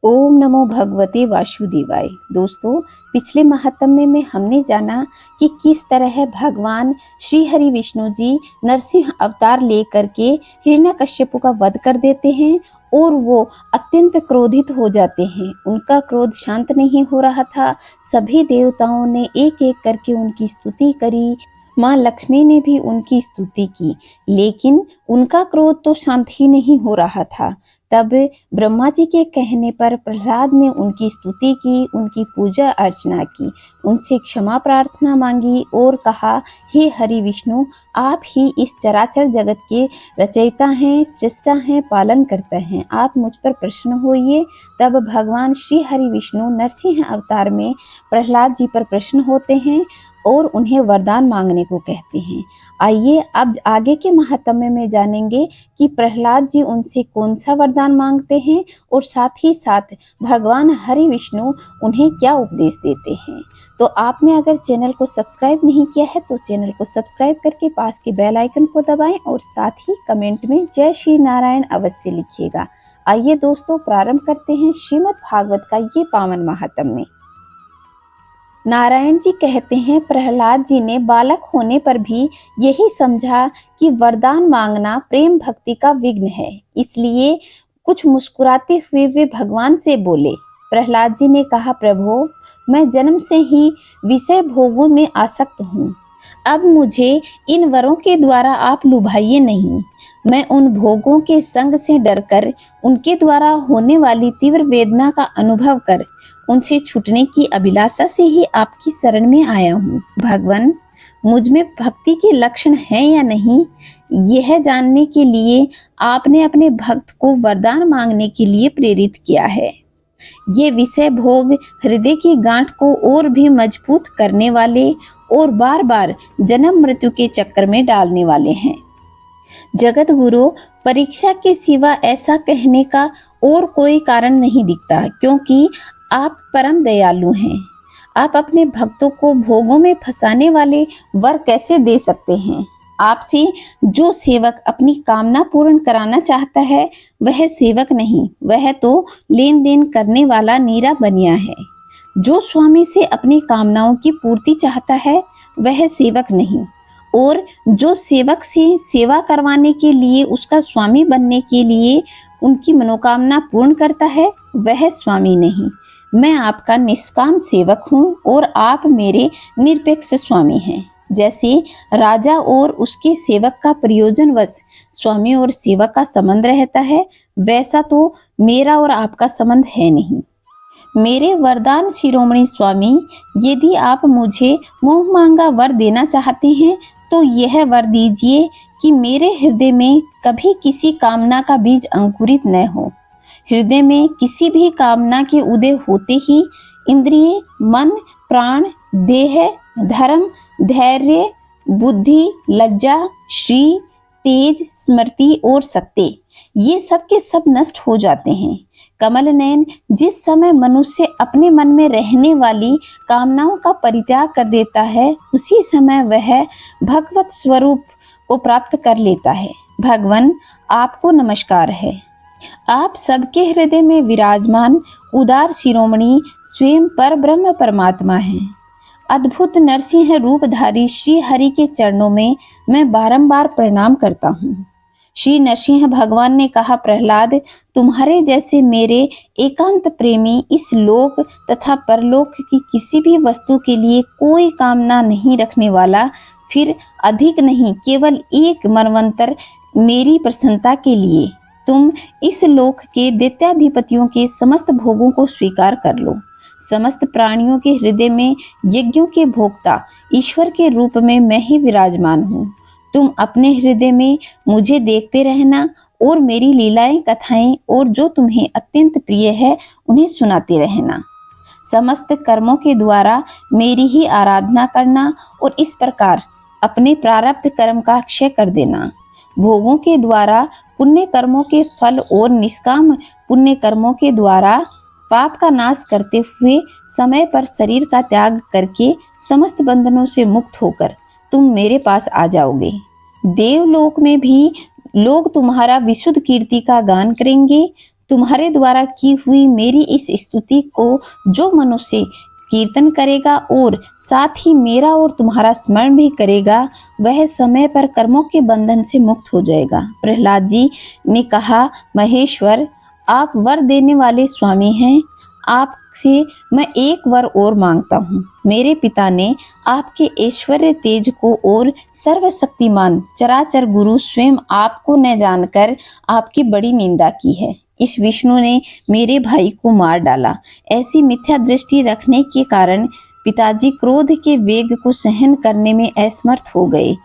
ओम नमो भगवते वासुदेवाय। दोस्तों, पिछले महात्म्य में हमने जाना कि किस तरह भगवान श्री हरि विष्णु जी नरसिंह अवतार लेकर के हिरण्यकश्यप का वध कर देते हैं और वो अत्यंत क्रोधित हो जाते हैं। उनका क्रोध शांत नहीं हो रहा था। सभी देवताओं ने एक एक करके उनकी स्तुति करी। माँ लक्ष्मी ने भी उनकी स्तुति की, लेकिन उनका क्रोध तो शांत ही नहीं हो रहा था। तब ब्रह्मा जी के कहने पर प्रहलाद ने उनकी स्तुति की, उनकी पूजा अर्चना की, उनसे क्षमा प्रार्थना मांगी और कहा, हे हरि विष्णु, आप ही इस चराचर जगत के रचयिता हैं, सृष्टा हैं, पालन करते हैं। आप मुझ पर प्रसन्न होइए। तब भगवान श्री हरि विष्णु नरसिंह अवतार में प्रहलाद जी पर प्रसन्न होते हैं और उन्हें वरदान मांगने को कहते हैं। आइए अब आगे के महात्म्य में जानेंगे कि प्रहलाद जी उनसे कौन सा वरदान मांगते हैं और साथ ही साथ भगवान हरि विष्णु उन्हें क्या उपदेश देते हैं। तो आपने अगर चैनल को सब्सक्राइब नहीं किया है तो चैनल को सब्सक्राइब करके पास के बेल आइकन को दबाएं और साथ ही कमेंट में जय श्री नारायण अवश्य लिखिएगा। आइए दोस्तों, प्रारंभ करते हैं श्रीमद् भागवत का ये पावन महात्म्य। नारायण जी कहते हैं, प्रहलाद जी ने बालक होने पर भी यही समझा कि वरदान मांगना प्रेम भक्ति का विघ्न है, इसलिए कुछ मुस्कुराते हुए वे भगवान से बोले। प्रहलाद जी ने कहा, प्रभु, मैं जन्म से ही विषय भोगों में आसक्त हूँ। अब मुझे इन वरों के द्वारा आप लुभाइए नहीं। मैं उन भोगों के संग से डरकर उनके द्वारा होने वाली तीव्र वेदना का अनुभव कर उनसे छूटने की अभिलाषा से ही आपकी शरण में आया हूँ। भगवान, मुझ में भक्ति के लक्षण हैं या नहीं, यह जानने के लिए आपने अपने भक्त को वरदान मांगने के लिए प्रेरित किया है। ये विषय भोग हृदय की गांठ को और भी मजबूत करने वाले और बार बार जन्म मृत्यु के चक्कर में डालने वाले हैं। जगत गुरु, परीक्षा के सिवा ऐसा कहने का और कोई कारण नहीं दिखता, क्योंकि आप परम दयालु हैं। आप अपने भक्तों को भोगों में फंसाने वाले वर कैसे दे सकते हैं? आपसे जो सेवक अपनी कामना पूर्ण कराना चाहता है वह सेवक नहीं, वह तो लेन देन करने वाला नीरा बनिया है। जो स्वामी से अपनी कामनाओं की पूर्ति चाहता है वह सेवक नहीं, और जो सेवक से सेवा करवाने के लिए उसका स्वामी बनने के लिए उनकी मनोकामना पूर्ण करता है वह स्वामी नहीं। मैं आपका निष्काम सेवक हूँ और आप मेरे निरपेक्ष स्वामी हैं। जैसे राजा और उसके सेवक का प्रयोजनवश स्वामी और सेवक का संबंध रहता है, वैसा तो मेरा और आपका संबंध है नहीं। मेरे वरदान शिरोमणि स्वामी, यदि आप मुझे मोह मांगा वर देना चाहते हैं तो यह वर दीजिए कि मेरे हृदय में कभी किसी कामना का बीज अंकुरित न हो। हृदय में किसी भी कामना के उदय होते ही इंद्रिय, मन, प्राण, देह, धर्म, धैर्य, बुद्धि, लज्जा, श्री, तेज, स्मृति और सत्य, ये सब के सब नष्ट हो जाते हैं। कमल नयन, जिस समय मनुष्य अपने मन में रहने वाली कामनाओं का परित्याग कर देता है, उसी समय वह भगवत स्वरूप को प्राप्त कर लेता है। भगवान, आपको नमस्कार है। आप सबके हृदय में विराजमान उदार शिरोमणि स्वयं पर ब्रह्म परमात्मा हैं। अद्भुत नरसिंह रूपधारी श्री हरि के चरणों में मैं बारंबार प्रणाम करता हूँ। श्री नरसिंह भगवान ने कहा, प्रहलाद, तुम्हारे जैसे मेरे एकांत प्रेमी इस लोक तथा परलोक की किसी भी वस्तु के लिए कोई कामना नहीं रखने वाला, फिर अधिक नहीं केवल एक मनवंतर मेरी प्रसन्नता के लिए तुम इस लोक के दैत्याधिपतियों के समस्त भोगों को स्वीकार कर लो। समस्त प्राणियों के हृदय में यज्ञों के भोक्ता ईश्वर के रूप में मैं ही विराजमान हूँ। तुम अपने हृदय में मुझे देखते रहना और मेरी लीलाएं, कथाएं और जो तुम्हें अत्यंत प्रिय है उन्हें सुनाते रहना। समस्त कर्मों के द्वारा मेरी ही आराधना करना और इस प्रकार अपने प्रारब्ध कर्म का क्षय कर देना। भोगों के द्वारा पुण्य कर्मों के फल और निष्काम पुण्य कर्मों के द्वारा पाप का नाश करते हुए समय पर शरीर का त्याग करके समस्त बंधनों से मुक्त होकर तुम मेरे पास आ जाओगे। देवलोक में भी लोग तुम्हारा विशुद्ध कीर्ति का गान करेंगे। तुम्हारे द्वारा की हुई मेरी इस स्तुति को जो मनुष्य कीर्तन करेगा और साथ ही मेरा और तुम्हारा स्मरण भी करेगा, वह समय पर कर्मों के बंधन से मुक्त हो जाएगा। प्रहलाद जी ने कहा, महेश्वर, आप वर देने वाले स्वामी हैं, आपसे मैं एक वर और मांगता हूँ। मेरे पिता ने आपके ऐश्वर्य तेज को और सर्वशक्तिमान चराचर गुरु स्वयं आपको न जानकर आपकी बड़ी निंदा की है। इस विष्णु ने मेरे भाई को मार डाला। ऐसी मिथ्या दृष्टि रखने के कारण पिताजी क्रोध के वेग को सहन करने में असमर्थ हो गए।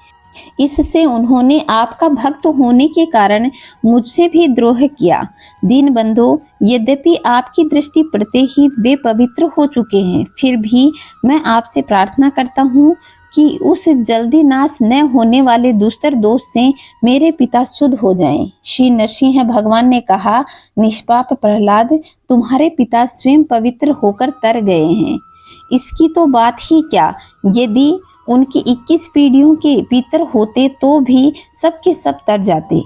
इससे उन्होंने आपका भक्त होने के कारण मुझसे भी द्रोह किया। दीनबंधु, यद्यपि आपकी दृष्टि पड़ते ही वे पवित्र हो चुके हैं, फिर भी मैं आपसे प्रार्थना करता हूँ कि उस जल्दी नाश न होने वाले दुस्तर दोष से मेरे पिता शुद्ध हो जाएं। श्री नरसिंह भगवान ने कहा, निष्पाप प्रहलाद, तुम्हारे पिता स्वयं पवित्र होकर तर गए हैं। इसकी तो बात ही क्या, यदि उनकी 21 पीढ़ियों के पितर होते तो भी सब के सब तर जाते,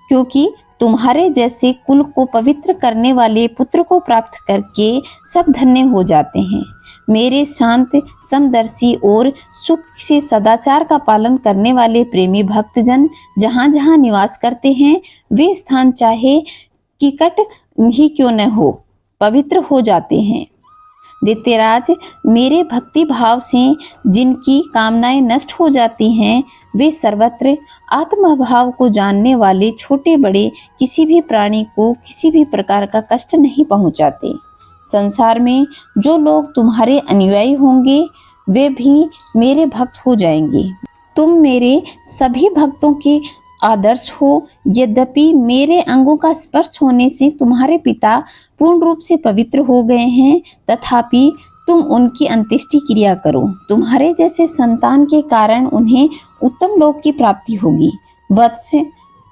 क्योंकि तुम्हारे जैसे कुल को पवित्र करने वाले पुत्र को प्राप्त करके सब धन्य हो जाते हैं। मेरे शांत, समदर्शी और सुख से सदाचार का पालन करने वाले प्रेमी भक्तजन जहाँ जहाँ निवास करते हैं, वे स्थान चाहे किकट ही क्यों न हो, पवित्र हो जाते हैं। दैत्यराज, मेरे भक्ति भाव से जिनकी कामनाएं नष्ट हो जाती हैं, वे सर्वत्र आत्मभाव को जानने वाले छोटे बड़े किसी भी प्राणी को किसी भी प्रकार का कष्ट नहीं पहुंचाते। संसार में जो लोग तुम्हारे अनुयायी होंगे, वे भी मेरे भक्त हो जाएंगे। तुम मेरे सभी भक्तों के आदर्श हो। यद्यपि मेरे अंगों का स्पर्श होने से तुम्हारे पिता पूर्ण रूप से पवित्र हो गए हैं, तथापि तुम उनकी अंत्येष्टि क्रिया करो। तुम्हारे जैसे संतान के कारण उन्हें उत्तम लोक की प्राप्ति होगी। वत्स,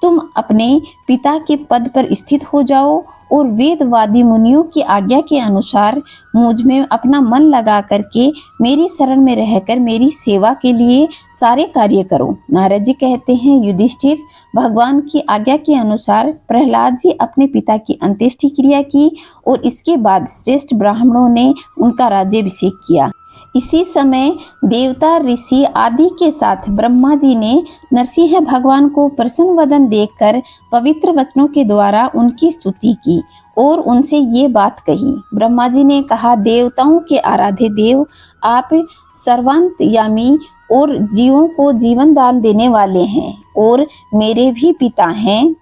तुम अपने पिता के पद पर स्थित हो जाओ और वेदवादी मुनियों की आज्ञा के अनुसार मुझ में अपना मन लगा करके मेरी शरण में रहकर मेरी सेवा के लिए सारे कार्य करो। नारद जी कहते हैं, युधिष्ठिर, भगवान की आज्ञा के अनुसार प्रहलाद जी अपने पिता की अंत्येष्टि क्रिया की और इसके बाद श्रेष्ठ ब्राह्मणों ने उनका राज्याभिषेक किया। इसी समय देवता, ऋषि आदि के साथ ब्रह्मा जी ने नरसिंह भगवान को प्रसन्न वदन देखकर पवित्र वचनों के द्वारा उनकी स्तुति की और उनसे ये बात कही। ब्रह्मा जी ने कहा, देवताओं के आराध्य देव, आप सर्वांतयामी और जीवों को जीवन दान देने वाले हैं और मेरे भी पिता हैं।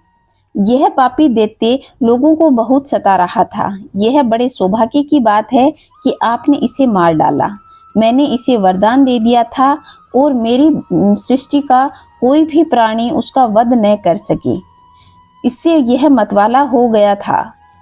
यह पापी दैत्य लोगों को बहुत सता रहा था। यह बड़े सौभाग्य की बात है कि आपने इसे मार डाला। मैंने इसे वरदान दे दिया था और मेरी सृष्टि का कोई भी प्राणी उसका वध न कर सके। इससे यह मतवाला हो गया था।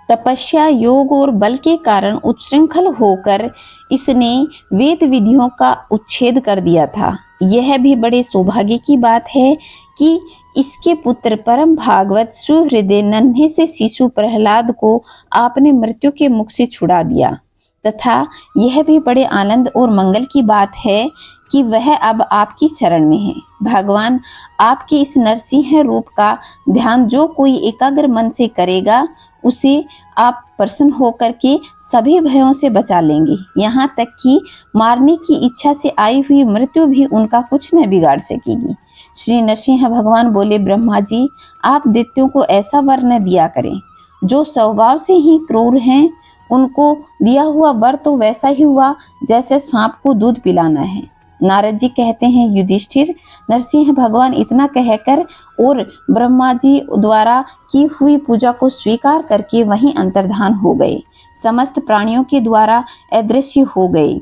तपस्या, योग और बल के कारण उच्छृंखल होकर इसने वेद विधियों का उच्छेद कर दिया था। यह भी बड़े सौभाग्य की बात है कि इसके पुत्र परम भागवत सुहृदय नन्हे से शिशु प्रहलाद को आपने मृत्यु के मुख से छुड़ा दिया, तथा यह भी बड़े आनंद और मंगल की बात है कि वह अब आपकी शरण में है। भगवान आपके इस नरसिंह रूप का ध्यान जो कोई एकाग्र मन से करेगा, उसे आप प्रसन्न होकर के सभी भयों से बचा लेंगे। यहाँ तक कि मारने की इच्छा से आई हुई मृत्यु भी उनका कुछ न बिगाड़ सकेगी। श्री नरसिंह भगवान बोले, ब्रह्मा जी, आप दैत्यों को ऐसा वर न दिया करें। जो स्वभाव से ही क्रूर हैं, उनको दिया हुआ वर तो वैसा ही हुआ जैसे सांप को दूध पिलाना है। नारद जी कहते हैं, युधिष्ठिर, नरसिंह भगवान इतना कहकर और ब्रह्मा जी द्वारा की हुई पूजा को स्वीकार करके वहीं अंतर्धान हो गए, समस्त प्राणियों के द्वारा अदृश्य हो गए।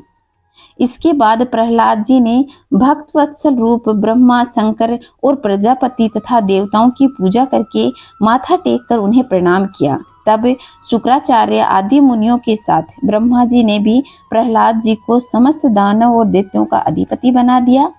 इसके बाद प्रहलाद जी ने भक्त वत्सल रूप ब्रह्मा, शंकर और प्रजापति तथा देवताओं की पूजा करके माथा टेक कर उन्हें प्रणाम किया। तब शुक्राचार्य आदि मुनियों के साथ ब्रह्मा जी ने भी प्रहलाद जी को समस्त दानव और दैत्यों का अधिपति बना दिया।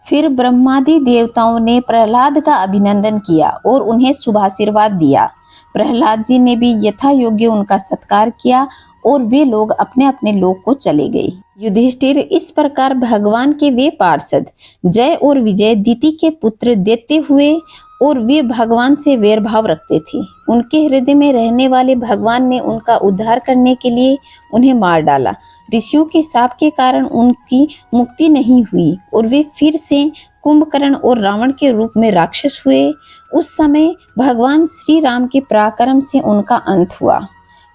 फिर ब्रह्मादि देवताओं ने प्रहलाद का अभिनंदन किया और उन्हें शुभाशीर्वाद दिया। प्रहलाद जी ने भी यथा योग्य उनका सत्कार किया और वे लोग अपने अपने लोक को चले गए। युधिष्ठिर इस प्रकार भगवान के वे पार्षद जय और विजय दिति के पुत्र देते हुए और वे भगवान से वैर भाव रखते थे। उनके हृदय में रहने वाले भगवान ने उनका उद्धार करने के लिए उन्हें मार डाला। ऋषियों के शाप के कारण उनकी मुक्ति नहीं हुई और वे फिर से कुंभकर्ण और रावण के रूप में राक्षस हुए। उस समय भगवान श्री राम के पराक्रम से उनका अंत हुआ।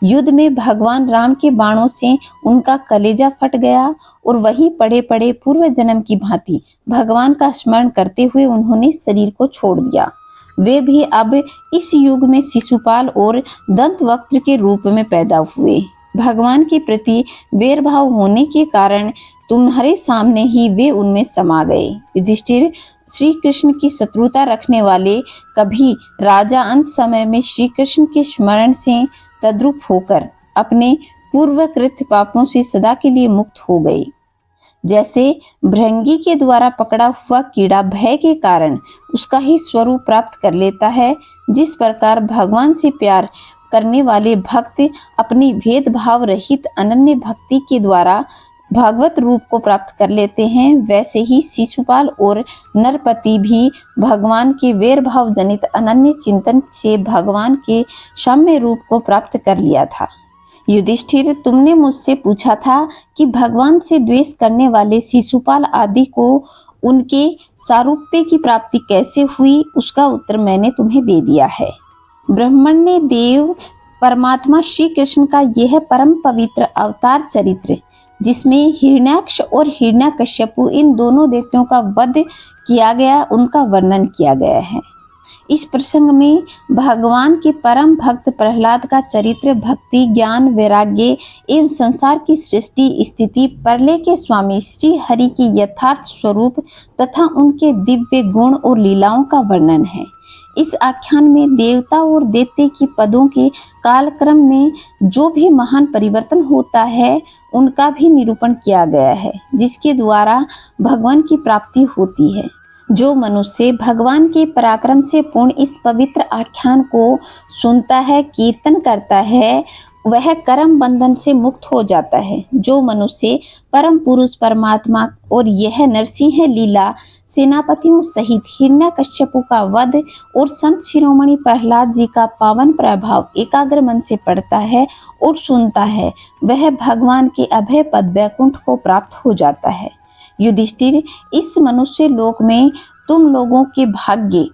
युद्ध में भगवान राम के बाणों से उनका कलेजा फट गया और वहीं पड़े पड़े पूर्व जन्म की भांति भगवान का स्मरण करते हुए उन्होंने शरीर को छोड़ दिया। वे भी अब इस युग में शिशुपाल और दंतवक्त्र के रूप में पैदा हुए। भगवान के प्रति वैर भाव होने के कारण तुम्हारे सामने ही वे उनमें समा गए। युधिष्ठिर, श्री कृष्ण की शत्रुता रखने वाले कभी राजा अंत समय में श्री कृष्ण के स्मरण से तद्रुप होकर अपने पूर्वकृत पापों से सदा के लिए मुक्त हो गए। जैसे भृंगी के द्वारा पकड़ा हुआ कीड़ा भय के कारण उसका ही स्वरूप प्राप्त कर लेता है, जिस प्रकार भगवान से प्यार करने वाले भक्त अपनी भेदभाव रहित अनन्य भक्ति के द्वारा भागवत रूप को प्राप्त कर लेते हैं, वैसे ही शिशुपाल और नरपति भी भगवान के वैर भाव जनित अनन्य चिंतन से भगवान के साम्य रूप को प्राप्त कर लिया था। युधिष्ठिर, तुमने मुझसे पूछा था कि भगवान से द्वेष करने वाले शिशुपाल आदि को उनके सारूप्य की प्राप्ति कैसे हुई, उसका उत्तर मैंने तुम्हें दे दिया है। ब्रह्मण्य देव परमात्मा श्री कृष्ण का यह परम पवित्र अवतार चरित्र, जिसमें हिरण्याक्ष और हिरण्याकश्यपु इन दोनों दैत्यों का वध किया गया, उनका वर्णन किया गया है। इस प्रसंग में भगवान के परम भक्त प्रहलाद का चरित्र भक्ति, ज्ञान, वैराग्य एवं संसार की सृष्टि स्थिति, प्रलय के स्वामी श्री हरि की यथार्थ स्वरूप तथा उनके दिव्य गुण और लीलाओं का वर्णन है। इस आख्यान में देवता और दैत्य की पदों के कालक्रम में जो भी महान परिवर्तन होता है उनका भी निरूपण किया गया है, जिसके द्वारा भगवान की प्राप्ति होती है। जो मनुष्य भगवान के पराक्रम से पूर्ण इस पवित्र आख्यान को सुनता है, कीर्तन करता है, वह कर्म बंधन से मुक्त हो जाता है। जो मनुष्य परम पुरुष परमात्मा और यह नरसिंह लीला सेनापतियों सहित हिरण्याकश्यपु का वध और संत शिरोमणि प्रहलाद जी का पावन प्रभाव एकाग्र मन से पढ़ता है और सुनता है, वह भगवान के अभय पद वैकुंठ को प्राप्त हो जाता है। युधिष्ठिर, इस मनुष्य लोक में तुम लोगों के भाग्य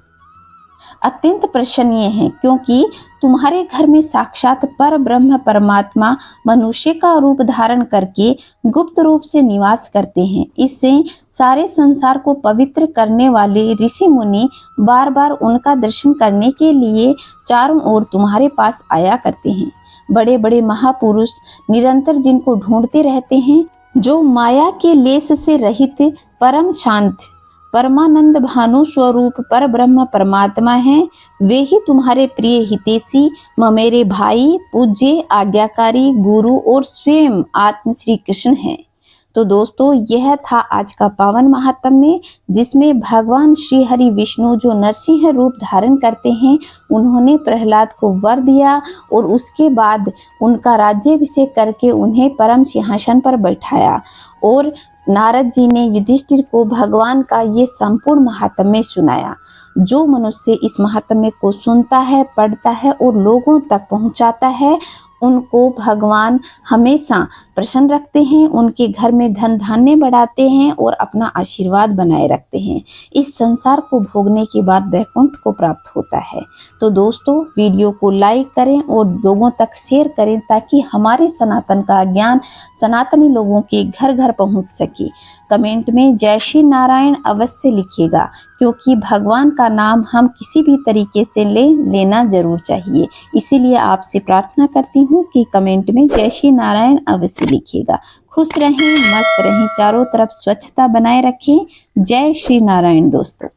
अत्यंत प्रशंसनीय हैं, क्योंकि तुम्हारे घर में साक्षात पर ब्रह्म परमात्मा मनुष्य का रूप धारण करके गुप्त रूप से निवास करते हैं। इससे सारे संसार को पवित्र करने वाले ऋषि मुनि बार बार उनका दर्शन करने के लिए चारों ओर तुम्हारे पास आया करते हैं। बड़े बड़े महापुरुष निरंतर जिनको ढूंढते रहते हैं, जो माया के लेस से रहित परम शांत परमानंद भानु स्वरूप पर ब्रह्म परमात्मा हैं, वे ही तुम्हारे प्रिय हितैषी, ममेरे भाई, पूज्य, आज्ञाकारी, गुरु और स्वयं आत्म श्री कृष्ण हैं। तो दोस्तों, यह था आज का पावन महात्म्य, जिसमें भगवान श्री हरि विष्णु जो नरसिंह रूप धारण करते हैं, उन्होंने प्रहलाद को वर दिया और उसके बाद उनका राज्याभिषेक करके उन्हें परम सिंहासन पर बैठाया और नारद जी ने युधिष्ठिर को भगवान का ये संपूर्ण महात्म्य सुनाया। जो मनुष्य इस महात्म्य को सुनता है, पढ़ता है और लोगों तक पहुंचाता है, उनको भगवान हमेशा प्रसन्न रखते हैं, उनके घर में धन धान्य बढ़ाते हैं और अपना आशीर्वाद बनाए रखते हैं। इस संसार को भोगने के बाद वैकुंठ को प्राप्त होता है। तो दोस्तों, वीडियो को लाइक करें और लोगों तक शेयर करें, ताकि हमारे सनातन का ज्ञान सनातनी लोगों के घर घर पहुंच सके। कमेंट में जय श्री नारायण अवश्य लिखिएगा, क्योंकि भगवान का नाम हम किसी भी तरीके से लेना जरूर चाहिए। इसीलिए आपसे प्रार्थना करती हूँ कि कमेंट में जय श्री नारायण अवश्य लिखिएगा। खुश रहें, मस्त रहें, चारों तरफ स्वच्छता बनाए रखें। जय श्री नारायण दोस्तों।